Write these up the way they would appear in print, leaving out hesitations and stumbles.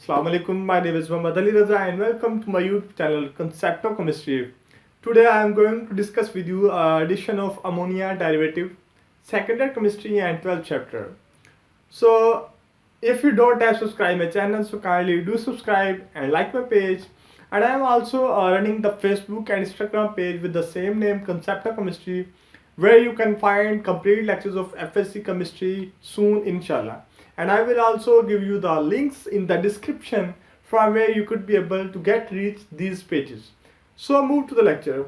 Assalamu alaikum. My name is Muhammad Ali Raza and welcome to my YouTube channel Concept of Chemistry. Today I am going to discuss with you addition of ammonia derivative, secondary chemistry and 12th chapter. So if you don't have subscribed my channel, so kindly do subscribe and like my page. And I am also running the Facebook and Instagram page with the same name Concept of Chemistry, where you can find complete lectures of FSC chemistry soon inshallah. And I will also give you the links in the description from where you could be able to reach these pages. So move to the lecture.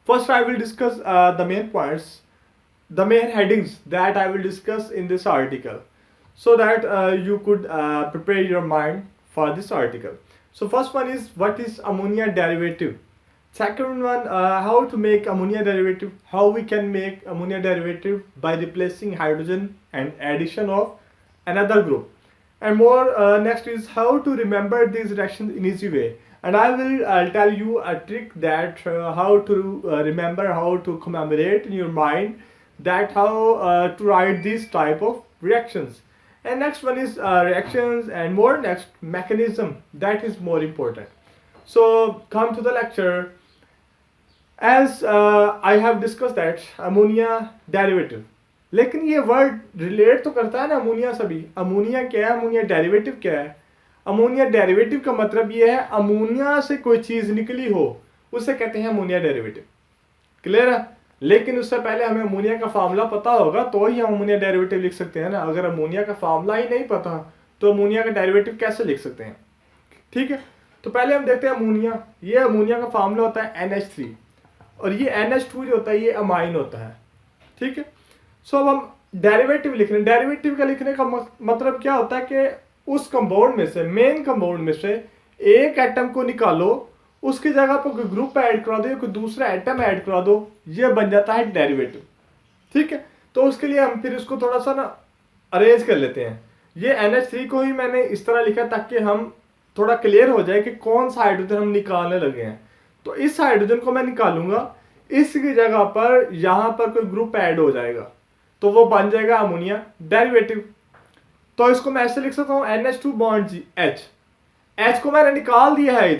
First I will discuss the main points, the main headings that I will discuss in this article, so that you could prepare your mind for this article. So first one is what is ammonia derivative. Second one, how to make ammonia derivative, how we can make ammonia derivative by replacing hydrogen and addition of another group. And more next is how to remember these reactions in easy way. And I will tell you a trick that how to remember, how to commemorate in your mind that how to write these type of reactions. And next one is reactions and more next mechanism, that is more important. So come to the lecture. As I have discussed that ammonia derivative, लेकिन ये word relate तो करता है ना ammonia से भी. Ammonia क्या है, अमोनिया डेरिवेटिव क्या है. अमोनिया डेरिवेटिव का मतलब ये है अमोनिया से कोई चीज निकली हो उसे कहते हैं अमोनिया डेरिवेटिव. क्लियर है. लेकिन उससे पहले हमें अमोनिया का फार्मूला पता होगा तो ही हम अमोनिया डेरिवेटिव लिख सकते हैं ना. अगर अमोनिया का फार्मूला ही नहीं पता तो अमोनिया का डेरिवेटिव कैसे लिख सकते हैं. ठीक है. तो पहले हम देखते हैं अमोनिया. ये अमोनिया का फार्मूला होता है NH3 और ये NH2 जो होता है ये अमाइन होता है. ठीक है. सो अब हम डेरिवेटिव लिख रहे हैं. डेरिवेटिव का लिखने का मतलब क्या होता है कि उस कंपाउंड में से, मेन कंपाउंड में से एक एटम को निकालो, उसकी जगह पर कोई ग्रुप ऐड करा दो, कोई दूसरा एटम ऐड करा दो, ये बन जाता है डेरिवेटिव. ठीक है. तो उसके लिए हम फिर इसको थोड़ा सा ना अरेंज कर लेते हैं. ये NH3 को ही मैंने इस तरह लिखा ताकि हम थोड़ा क्लियर हो जाए कि कौन सा हाइड्रोजन हम निकालने लगे हैं. तो इस हाइड्रोजन को मैं निकालूंगा, इसकी जगह पर यहां पर कोई ग्रुप ऐड हो जाएगा तो वो बन जाएगा अमोनिया डेरिवेटिव. तो इसको मैं ऐसे लिख सकता हूं NH2 बॉन्ड H. H को मैंने निकाल दिया है.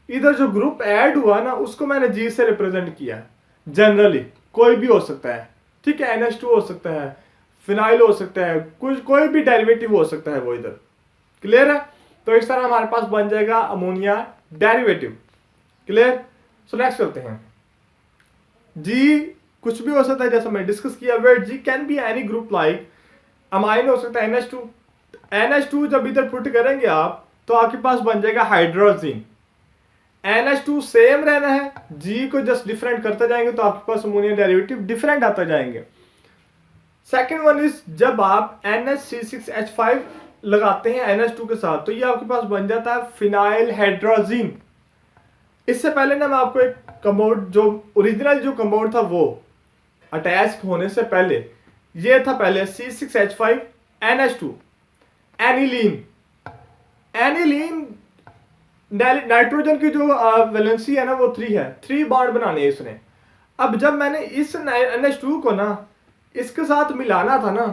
इधर जो ग्रुप ऐड हुआ ना उसको मैंने G से रिप्रेजेंट किया. जनरली कोई भी हो सकता है. ठीक है. NH2 हो सकता है, फिनाइल हो सकता है, कुछ कोई भी डेरिवेटिव हो सकता है वो इधर. क्लियर है. तो इस तरह हमारे पास बन जाएगा ammonia derivative. Clear. So next करते हैं. G कुछ भी हो सकता है जैसा मैं डिस्कस किया. Where G can be any group like amine हो सकता है NH2. NH2 जब इधर पुट करेंगे आप तो आपके पास बन जाएगा हाइड्रोजन. NH2 सेम रहना है, G को जस्ट डिफरेंट करते जाएंगे तो आपके पास अमोनिया डेरिवेटिव डिफरेंट आता जाएंगे. सेकेंड वन इज जब आप NH3CH5 लगाते हैं NH2 के साथ तो ये आपके पास बन जाता है फिनाइल हाइड्रोजन. इससे पहले ना मैं आपको एक कंपाउंड, जो ओरिजिनल जो कंपाउंड था वो अटैच होने से पहले ये था पहले C6H5NH2 एनिलीन. एनिलीन नाइट्रोजन की जो वैलेंसी है ना वो 3 है. 3 बॉन्ड बनाने हैं इसने. अब जब मैंने इस NH2 को ना इसके साथ मिलाना था ना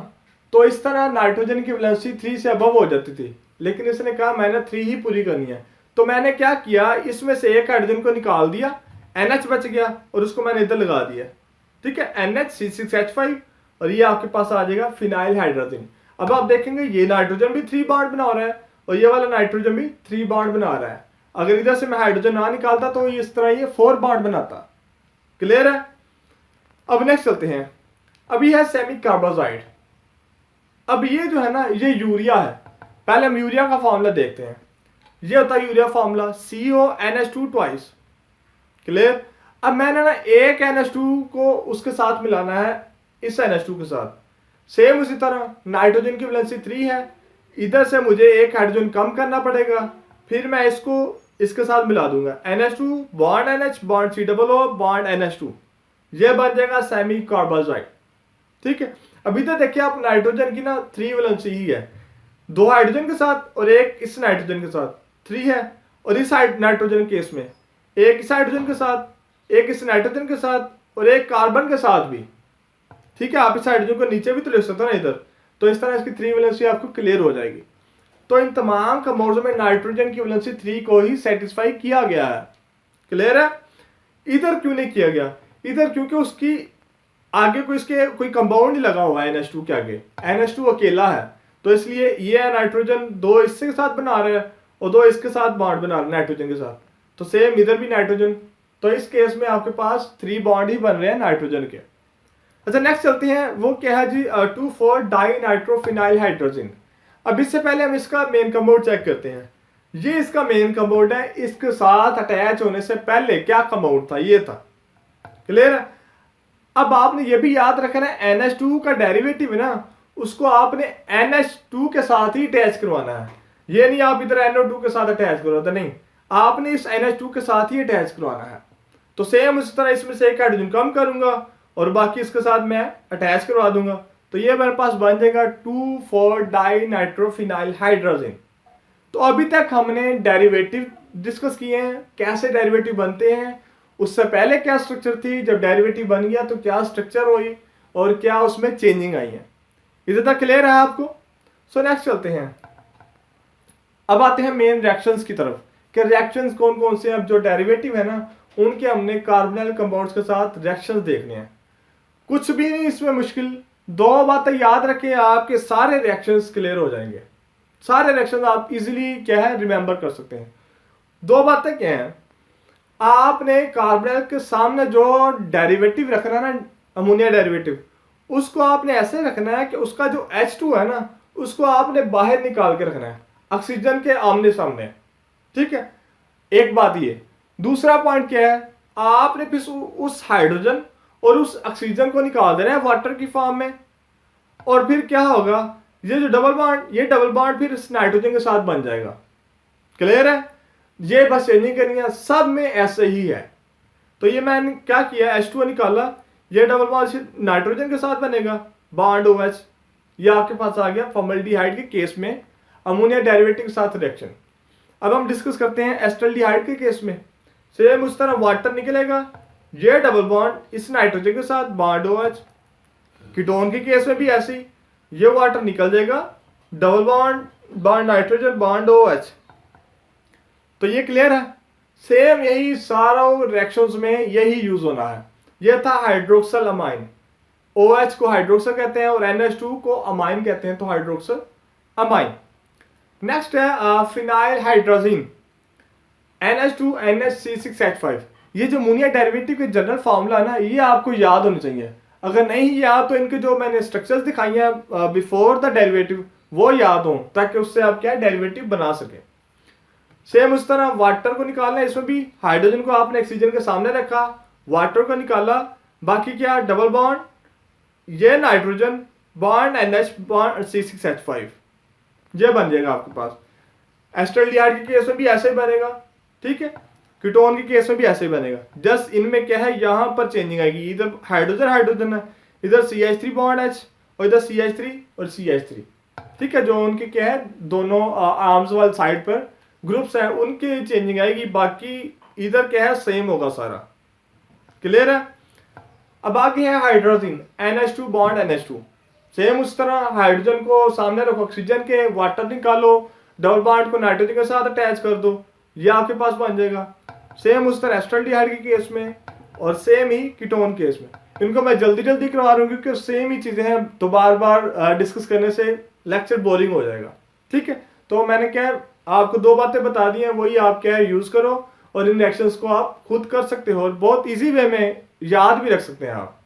तो इस तरह नाइट्रोजन की वैलेंसी 3 से अबव हो जाती थी, लेकिन इसने कहा मैंने 3 ही पूरी करनी है. तो मैंने क्या किया, इसमें से एक हाइड्रोजन को निकाल दिया, NH बच गया और उसको मैंने इधर लगा दिया. ठीक है. NHC6H5 और ये आपके पास आ जाएगा फिनाइल हाइड्रोजन. अब आप देखेंगे ये नाइट्रोजन भी 3 बॉन्ड बना रहा है और ये वाला नाइट्रोजन भी 3 बॉन्ड बना रहा है. अगर इधर से मैं हाइड्रोजन ना निकालता तो इस तरह ये 4 बॉन्ड बनाता. क्लियर है. अब नेक्स्ट चलते हैं. अभी है सेमी कार्बोजाइड. अब ये जो है ना ये यूरिया है. पहले हम यूरिया का फॉर्मूला देखते हैं. ये होता है urea formula CONH2 twice. Clear. अब मैंने ना एक NH2 को उसके साथ मिलाना है इस NH2 के साथ. सेम उसी तरह नाइट्रोजन की वैलेंसी 3 है, इधर से मुझे एक हाइड्रोजन कम करना पड़ेगा, फिर मैं इसको इसके साथ मिला दूंगा. NH2 bond NH bond COO bond NH2. ये बन जाएगा सेमी कार्बोजाइड. ठीक है. अभी तो देखिए आप नाइट्रोजन की ना 3 वैलेंसी ही है, 2 हाइड्रोजन के साथ और एक इस नाइट्रोजन के साथ 3 है, और इस नाइट्रोजन केस में एक इस हाइड्रोजन के साथ, एक इस नाइट्रोजन के साथ और एक कार्बन के साथ भी. ठीक है. आप इस हाइड्रोजन को नीचे भी तो लिख सकते हो ना इधर. तो इस तरह इसकी 3 वैलेंसी आपको क्लियर हो जाएगी. तो इन तमाम कंपाउंड्स में नाइट्रोजन की वैलेंसी 3 को ही सेटिस्फाई किया गया है। क्लियर है? इधर क्यों नहीं किया गया? इधर क्योंकि उसकी आगे कोई कंपाउंड नहीं लगा हुआ है NH2 के आगे, NH2 अकेला है, तो इसलिए ये नाइट्रोजन 2 इसके साथ बना रहा है और 2 इसके साथ बॉन्ड बना रहा है नाइट्रोजन के साथ, तो सेम इधर भी नाइट्रोजन, तो इस केस में आपके पास 3 बॉन्ड ही बन रहे हैं नाइट्रोजन के। अच्छा नेक्स्ट चलते हैं, वो क्या है जी 2,4 डाइनाइट्रोफिनाइल हाइड्रोजन। अब इससे पहले हम इसका मेन कंपाउंड चेक करते हैं। ये इसका मेन कंपाउंड है, इसके साथ अटैच होने से पहले क्या कंपाउंड था, ये था। क्लियर है? अब आपने ये भी याद रखना है NH2 का डेरिवेटिव है ना, उसको आपने NH2 के साथ ही अटैच करवाना है। ये नहीं आप इधर NO2 के साथ अटैच करवाते, नहीं, आपने इस NH2 के साथ ही अटैच करवाना है। तो सेम इस तरह इसमें से एक हाइड्रोजन कम करूंगा और बाकी इसके साथ मैं अटैच करवा दूंगा, तो ये मेरे पास बन जाएगा 2,4 डाइनाइट्रोफिनाइल हाइड्रोजन। तो अभी तक हमने डेरिवेटिव डिस्कस किए हैं, कैसे डेरिवेटिव बनते हैं, उससे पहले क्या स्ट्रक्चर थी, जब डेरिवेटिव बन गया तो क्या स्ट्रक्चर हुई और क्या उसमें चेंजिंग आई है। इधर तक क्लियर है आपको? सो नेक्स्ट चलते हैं, अब आते हैं मेन रिएक्शंस की तरफ कि रिएक्शंस कौन कौन से हैं। अब जो डेरिवेटिव है ना, उनके हमने कार्बोनिल कंपाउंड्स के साथ रिएक्शंस देखने हैं। कुछ भी नहीं इसमें मुश्किल, 2 बातें याद रखें, आपके सारे रिएक्शंस क्लियर हो जाएंगे। सारे रिएक्शंस आप इजीली क्या है रिमेंबर कर सकते हैं। 2 बातें क्या हैं, आपने कार्बोनिल के सामने जो डेरिवेटिव रखना है ना, अमोनिया डेरिवेटिव, उसको आपने ऐसे रखना है कि उसका जो H2 है ना, उसको आपने बाहर निकाल के रखना है, ऑक्सीजन के आमने सामने। ठीक है, एक बात ये। दूसरा पॉइंट क्या है, आपने फिर उस हाइड्रोजन और उस ऑक्सीजन को निकाल देना है वाटर की फॉर्म में, और फिर क्या होगा, ये जो डबल बॉन्ड, ये डबल बॉन्ड फिर इस नाइट्रोजन के साथ बन जाएगा। क्लियर है? ये बस चेंजिंग करनी है, सब में ऐसे ही है। तो ये मैंने क्या किया, H2 निकाला, ये डबल बॉन्ड नाइट्रोजन के साथ बनेगा, बॉन्ड OH, ये आपके पास आ गया फॉर्मल्डिहाइड के केस में अमोनिया डेरिवेटिव के साथ रिएक्शन। अब हम डिस्कस करते हैं एस्टल्डिहाइड के केस में। सेम उस तरह वाटर निकलेगा, ये डबल बॉन्ड इस नाइट्रोजन के साथ बॉन्ड OH। कीटोन के केस में भी ऐसे ही, ये वाटर निकल जाएगा, double bond nitrogen bond OH। तो ये क्लियर है? सेम यही सारों रिएक्शंस में यही यूज होना है। ये था हाइड्रोक्सल अमाइन, OH को हाइड्रोक्सल कहते हैं और NH2 को अमाइन कहते हैं, तो हाइड्रोक्सल अमाइन। नेक्स्ट है फिनाइल हाइड्रोजन, NH2NH3CH5। ये जो अमोनिया डेरिवेटिव के जनरल फार्मूला है ना, ये आपको याद होनी चाहिए। अगर नहीं याद तो इनके जो मैंने स्ट्रक्चर्स दिखाई हैं बिफोर द डेरिवेटिव, वो याद हो, ताकि उससे आप क्या डेरिवेटिव बना सके। सेम उस तरह वाटर को निकालना है, इसमें भी हाइड्रोजन को आपने ऑक्सीजन के सामने रखा, वाटर को निकाला, बाकी क्या डबल बॉन्ड, ये nitrogen bond NH bond C6H5, ये बन जाएगा आपके पास। एस्टल्डिहाइड के केस में भी ऐसे ही बनेगा, ठीक है, कीटोन के केस में भी ऐसे ही बनेगा। जस्ट इनमें क्या है, यहाँ पर चेंजिंग आएगी, इधर हाइड्रोजन हाइड्रोजन है, इधर CH3 बॉन्ड H और इधर CH3 और CH3, ठीक है, जो उनके क्या है दोनों आर्म्स वाले साइड पर ग्रुप्स हैं, उनकी चेंजिंग आएगी, बाकी इधर क्या है सेम होगा सारा। क्लियर है? अब आगे है hydrogen, NH2 bond NH2। Same उस तरह हाइड्रोजन को सामने रखो ऑक्सीजन के, वाटर निकालो, डबल बॉन्ड को नाइट्रोजन के साथ अटैच कर दो, ये आपके पास बन जाएगा। सेम उस तरह एस्टल्डिहाइड के केस में और सेम ही कीटोन केस में। इनको मैं जल्दी जल्दी करवा रहा हूँ क्योंकि सेम ही चीजें हैं, तो बार बार डिस्कस करने से लेक्चर बोरिंग हो जाएगा। ठीक है, तो मैंने क्या आपको 2 बातें बता दी हैं, वही आप क्या है यूज करो और इन रिएक्शंस को आप खुद कर सकते हो और बहुत इजी वे में याद भी रख सकते हैं आप।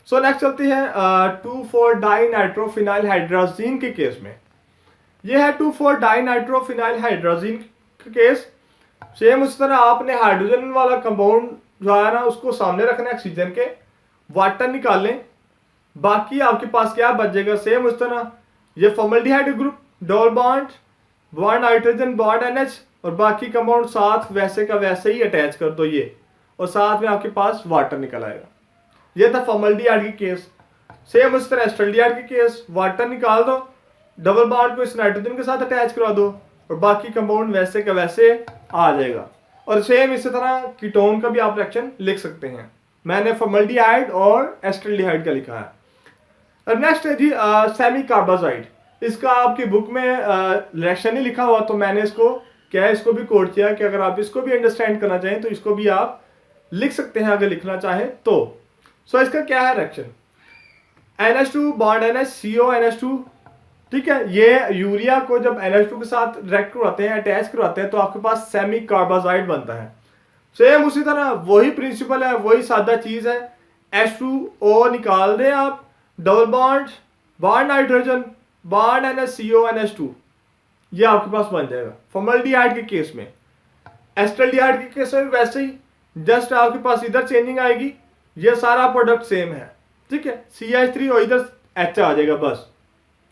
सो नेक्स्ट चलते हैं 2,4 डाइनाइट्रोफिनाइल हाइड्रोजन के केस में। ये है 2,4 डाइनाइट्रोफिनाइल हाइड्रोजन का केस। सेम उस तरह आपने हाइड्रोजन वाला कंपाउंड जो है ना, उसको सामने रखना है ऑक्सीजन के, वाटर निकाल लें, बाकी आपके पास क्या बचेगा, सेम उस तरह ये formaldehyde group, double bond nitrogen bond NH और बाकी कंपाउंड साथ वैसे का वैसे ही अटैच कर दो ये, और साथ में आपके पास वाटर निकल आएगा। ये था फॉर्मल्डिहाइड की केस। सेम उस तरह एस्टल्डिहाइड की केस, वाटर निकाल दो, डबल बॉन्ड को इस नाइट्रोजन के साथ अटैच करा दो और बाकी कंपाउंड वैसे का वैसे आ जाएगा। और सेम इसी तरह कीटोन का भी आप रिएक्शन लिख सकते हैं, मैंने फॉर्मल्डिहाइड और एस्टल्डिहाइड का लिखा है। और नेक्स्ट है जी सेमी कार्बाजाइड। इसका आपकी बुक में रिएक्शन ही लिखा हुआ, तो मैंने इसको क्या है, इसको भी कोड किया कि अगर आप इसको भी अंडरस्टैंड करना चाहें तो इसको भी आप लिख सकते हैं अगर लिखना चाहें तो। सो इसका क्या है reaction, NH2 bond NH CO NH2, ठीक है। ये यूरिया को जब NH2 के साथ रिएक्ट करवाते हैं, अटैच करवाते हैं, तो आपके पास सेमी कार्बाजाइड बनता है। सेम उसी तरह वही प्रिंसिपल है, वही सादा चीज है। H2O निकाल दें आप, double bond, bond nitrogen, bond NH CO NH2, ये आपके पास बन जाएगा फॉर्मल्डिहाइड के केस में। एस्टल्डिहाइड के केस में वैसे ही, जस्ट आपके पास इधर चेंजिंग आएगी, ये सारा प्रोडक्ट सेम है, ठीक है। CH3 और इधर H आ जाएगा बस,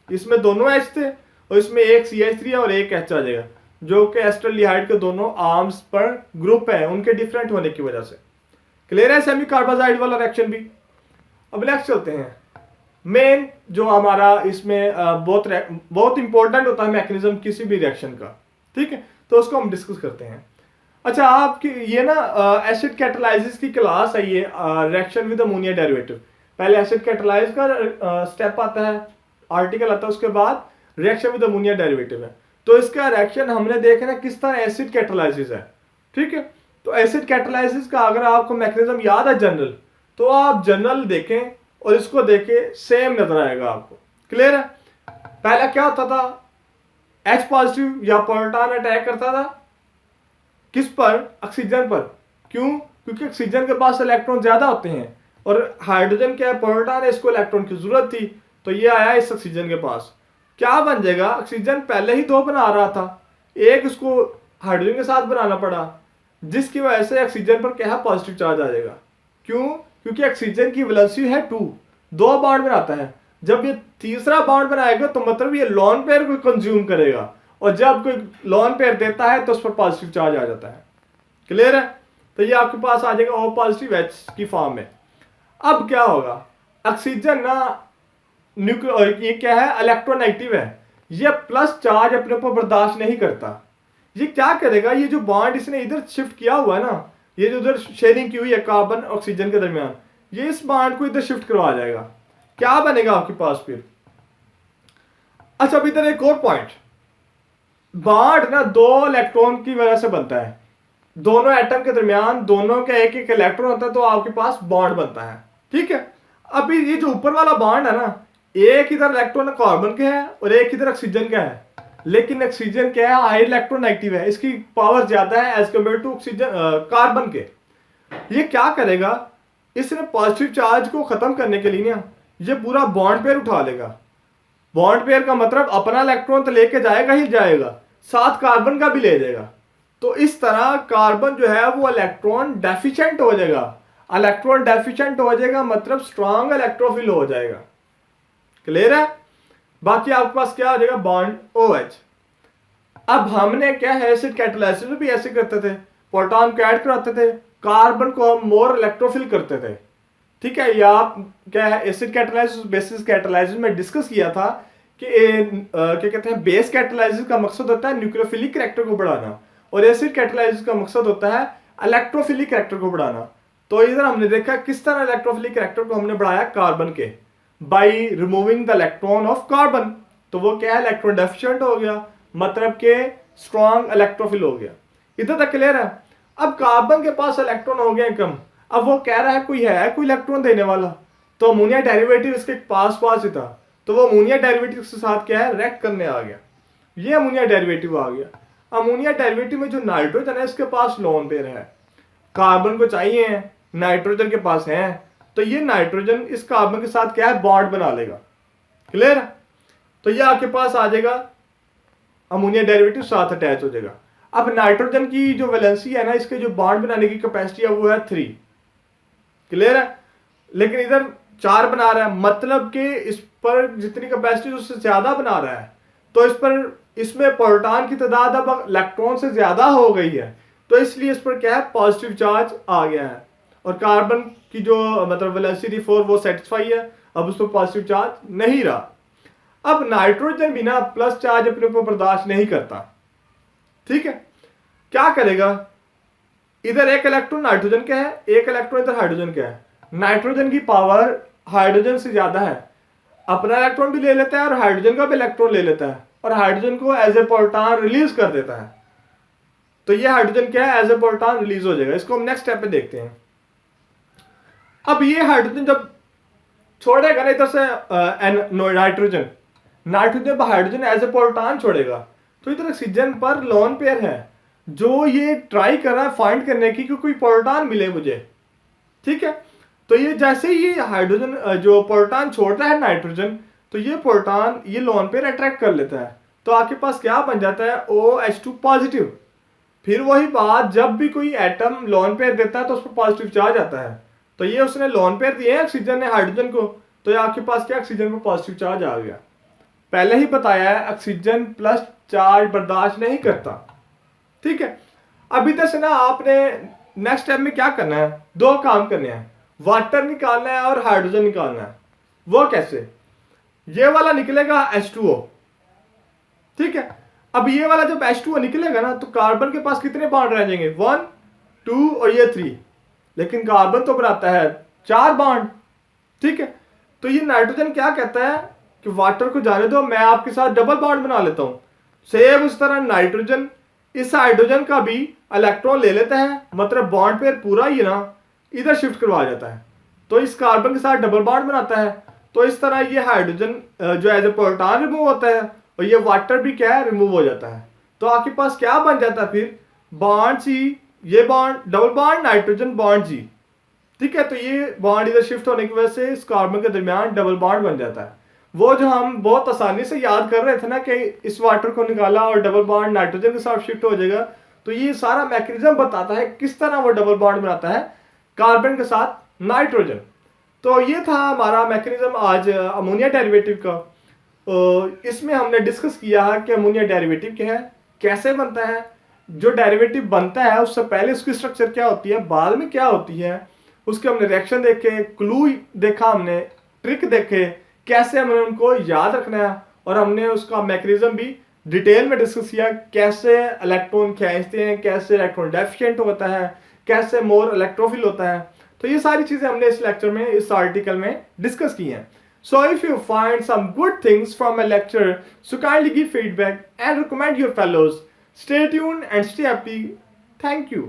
इसमें दोनों H थे और इसमें एक CH3 है और एक H आ जाएगा, जो कि एस्टल्डिहाइड के दोनों आर्म्स पर ग्रुप है उनके डिफरेंट होने की वजह से। क्लियर है सेमी कार्बाजाइड वाला रिएक्शन भी। अब नेक्स्ट चलते हैं, मेन जो हमारा इसमें बहुत इंपॉर्टेंट होता है मैकेनिज्म किसी भी रिएक्शन का, ठीक है, तो उसको हम डिस्कस करते हैं। अच्छा, आपकी ये ना एसिड कैटालाइसिस की क्लास है ये, रिएक्शन विद अमोनिया डेरिवेटिव। पहले एसिड कैटालाइज का स्टेप आता है, आर्टिकल आता है, उसके बाद रिएक्शन विद अमोनिया डेरिवेटिव है। तो इसका रिएक्शन हमने देखा ना किस तरह एसिड कैटालाइसिस है, ठीक है। तो एसिड कैटालाइसिस का अगर आपको मैकेनिज्म याद है जनरल, तो आप जनरल देखें और इसको देखें, सेम नजर आएगा आपको। क्लियर है। पहला क्या होता था, H पॉजिटिव या प्रोटॉन अटैक करता था किस पर, ऑक्सीजन पर। क्यों? क्योंकि ऑक्सीजन के पास इलेक्ट्रॉन ज्यादा होते हैं और हाइड्रोजन क्या है, प्रोटॉन है, इसको इलेक्ट्रॉन की जरूरत थी, तो ये आया इस ऑक्सीजन के पास। क्या बन जाएगा, ऑक्सीजन पहले ही दो बना रहा था, एक इसको हाइड्रोजन के साथ बनाना पड़ा, जिसकी वजह से ऑक्सीजन पर क्या है, पॉजिटिव चार्ज आ जाएगा। क्यों? क्योंकि ऑक्सीजन की वैलेंसी है 2, दो बॉन्ड बनाता है। जब ये तीसरा बॉन्ड बनाएगा तो मतलब ये लोन पेयर को कंज्यूम करेगा, और जब कोई लोन पेयर देता है तो उस पर पॉजिटिव चार्ज आ जाता है। क्लियर है। तो ये आपके पास आ जाएगा O पॉजिटिव H की फॉर्म में। अब क्या होगा, ऑक्सीजन ना न्यूक्लियर, ये क्या है, इलेक्ट्रोनेगेटिव है, ये प्लस चार्ज अपने ऊपर बर्दाश्त नहीं करता। ये क्या करेगा, ये जो बॉन्ड इसने इधर शिफ्ट किया हुआ है ना, ये जो उधर शेयरिंग की हुई है कार्बन ऑक्सीजन के दरमियान, ये इस बॉन्ड को इधर शिफ्ट करवा जाएगा। क्या बनेगा आपके पास फिर, अच्छा अब इधर एक और पॉइंट, बॉन्ड ना दो इलेक्ट्रॉन की वजह से बनता है, दोनों एटम के दरमियान दोनों का एक एक इलेक्ट्रॉन होता है, तो आपके पास बॉन्ड बनता है, ठीक है। अभी ये जो ऊपर वाला बॉन्ड है ना, एक इधर इलेक्ट्रॉन कार्बन के है और एक इधर ऑक्सीजन का है, लेकिन ऑक्सीजन क्या है, हाई इलेक्ट्रोनेगेटिव है, इसकी पावर ज्यादा है as compare to oxygen carbon के। ये क्या करेगा, इसने पॉजिटिव चार्ज को खत्म करने के लिए ना ये पूरा बॉन्ड पेयर उठा लेगा। बॉन्ड पेयर का मतलब अपना इलेक्ट्रॉन तो लेके जाएगा ही जाएगा, साथ कार्बन का भी ले जाएगा। तो इस तरह कार्बन जो है वो इलेक्ट्रॉन डेफिशिएंट हो जाएगा। इलेक्ट्रॉन डेफिशिएंट हो जाएगा मतलब स्ट्रॉन्ग इलेक्ट्रोफिल हो जाएगा। क्लियर है। बाकी आपके पास क्या हो जाएगा, बॉन्ड OH। अब हमने क्या है, एसिड कैटालाइसिस में भी ऐसे करते थे, प्रोटॉन को ऐड कराते थे, कार्बन को हम मोर इलेक्ट्रोफिल करते थे, ठीक है। या आप क्या है, एसिड कैटालाइसिस बेसिस कैटालाइसिस में डिस्कस किया था कि क्या कहते हैं, बेस कैटालाइसिस का मकसद होता है न्यूक्लियोफिलिक कैरेक्टर को बढ़ाना, और एसिड कैटालाइसिस का मकसद होता है इलेक्ट्रोफिलिक कैरेक्टर को बढ़ाना। तो इधर हमने देखा किस तरह इलेक्ट्रोफिलिक कैरेक्टर को हमने बढ़ाया कार्बन के, by removing the electron of carbon. तो वो क्या है, इलेक्ट्रॉन डेफिशिएंट हो गया, मतलब के स्ट्रॉन्ग इलेक्ट्रोफिल हो गया। इधर तक क्लियर है। अब कार्बन के पास इलेक्ट्रॉन हो गए कम, अब वो कह रहा है कोई इलेक्ट्रॉन देने वाला, तो अमोनिया डेरिवेटिव इसके पास ही था, तो वो अमोनिया डेरिवेटिव के साथ क्या है, रिएक्ट करने आ गया। ये अमोनिया डेरिवेटिव आ गया। अमोनिया डेरिवेटिव में जो नाइट्रोजन है इसके पास लोन पेयर है, कार्बन को चाहिए, नाइट्रोजन के पास है, तो ये नाइट्रोजन इस कार्बन के साथ क्या है, बॉन्ड बना लेगा। क्लियर। तो ये आपके पास आ जाएगा, अमोनिया डेरिवेटिव साथ अटैच हो जाएगा। अब नाइट्रोजन की जो वैलेंसी है ना, इसके जो बॉन्ड बनाने की कैपेसिटी है वो है 3। क्लियर है। लेकिन इधर 4 बना रहा है, मतलब कि इस पर जितनी कैपेसिटी उससे ज्यादा बना रहा है, तो इस पर इसमें प्रोटॉन की तादाद अब इलेक्ट्रॉन से ज्यादा हो गई है, तो इसलिए इस पर क्या है, पॉजिटिव चार्ज आ गया है। और कार्बन की जो मतलब वैलेंसी थी 4 वो सेटिस्फाई है, अब उस पर पॉजिटिव चार्ज नहीं रहा। अब नाइट्रोजन भी ना प्लस चार्ज अपने ऊपर बर्दाश्त नहीं करता, ठीक है। क्या करेगा, इधर एक इलेक्ट्रॉन नाइट्रोजन का है, एक इलेक्ट्रॉन इधर हाइड्रोजन का है। नाइट्रोजन की पावर हाइड्रोजन से ज्यादा है, अपना इलेक्ट्रॉन भी ले लेता है और हाइड्रोजन का भी इलेक्ट्रॉन ले लेता है और हाइड्रोजन को एज ए प्रोटॉन रिलीज कर देता है। तो ये हाइड्रोजन क्या है, एज ए प्रोटॉन रिलीज हो जाएगा। इसको हम नेक्स्ट स्टेप पे देखते हैं। अब ये हाइड्रोजन जब छोड़ेगा ना इधर से nitrogen, nitrogen hydrogen as a proton छोड़ेगा, तो इधर ऑक्सीजन पर लोन पेयर है जो ये ट्राई कर रहा है फाइंड करने की कि कोई प्रोटॉन मिले मुझे। ठीक है, तो ये जैसे ही ये हाइड्रोजन जो प्रोटॉन छोड़ता है नाइट्रोजन, तो ये प्रोटॉन ये लोन पेयर अट्रैक्ट कर लेता है। तो आपके पास क्या बन जाता है, OH2 पॉजिटिव। फिर वही बात, जब भी कोई एटम लोन पेयर देता है तो उस पर पॉजिटिव चार्ज आता है। तो ये उसने लोन पेयर दिए हैं ऑक्सीजन ने हाइड्रोजन को, तो ये आपके पास क्या ऑक्सीजन पर पॉजिटिव चार्ज आ गया। पहले ही बताया है ऑक्सीजन प्लस चार्ज बर्दाश्त नहीं करता। ठीक है, अब इधर से ना आपने नेक्स्ट स्टेप में क्या करना है, दो काम करने हैं, वाटर निकालना है और हाइड्रोजन निकालना है। वो कैसे, ये वाला निकलेगा H2O। ठीक है, अब ये वाला जब H2O निकलेगा ना तो कार्बन के पास कितने बॉन्ड रह जाएंगे, 1 2 और ये 3, लेकिन कार्बन तो बनाता है 4 बॉन्ड। ठीक है, तो ये नाइट्रोजन क्या कहता है कि वाटर को जाने दो, मैं आपके साथ डबल बॉन्ड बना लेता हूं। सेम उस तरह नाइट्रोजन इस हाइड्रोजन का भी इलेक्ट्रॉन ले लेता है, मतलब बॉन्ड पेयर पूरा ही ना इधर शिफ्ट करवा जाता है, तो इस कार्बन के साथ डबल बॉन्ड बनाता है। तो इस तरह ये हाइड्रोजन जो एज ए प्रोटॉन रिमूव होता है और ये वाटर भी क्या है रिमूव हो जाता है। तो आपके पास क्या बन जाता है फिर, बॉन्ड सी, ये bond double bond nitrogen bond जी। ठीक है, तो ये बॉन्ड इधर शिफ्ट होने की वजह से इस कार्बन के दरमियान डबल बॉन्ड बन जाता है। वो जो हम बहुत आसानी से याद कर रहे थे ना कि इस वाटर को निकाला और डबल बॉन्ड नाइट्रोजन के साथ शिफ्ट हो जाएगा, तो ये सारा मैकेनिज्म बताता है किस तरह वो डबल बॉन्ड बनाता है कार्बन के साथ नाइट्रोजन। तो ये था हमारा मैकेनिज्म आज अमोनिया डेरिवेटिव का। इसमें हमने डिस्कस किया है कि अमोनिया डेरिवेटिव क्या है, कैसे बनता है, जो डेरिवेटिव बनता है उससे पहले उसकी स्ट्रक्चर क्या होती है, बाद में क्या होती है, उसके हमने रिएक्शन देखे, क्लू देखा, हमने ट्रिक देखे, कैसे हमें उनको याद रखना है, और हमने उसका मैकेनिज्म भी डिटेल में डिस्कस किया, कैसे इलेक्ट्रॉन खींचते हैं, कैसे इलेक्ट्रॉन डेफिशिएंट होता है, कैसे मोर इलेक्ट्रोफिल होता है। तो ये सारी चीजें हमने इस लेक्चर में, इस आर्टिकल में डिस्कस की हैं। So if you find some good things from a lecture, so kindly give feedback and recommend your fellows. Stay tuned and stay happy. Thank you.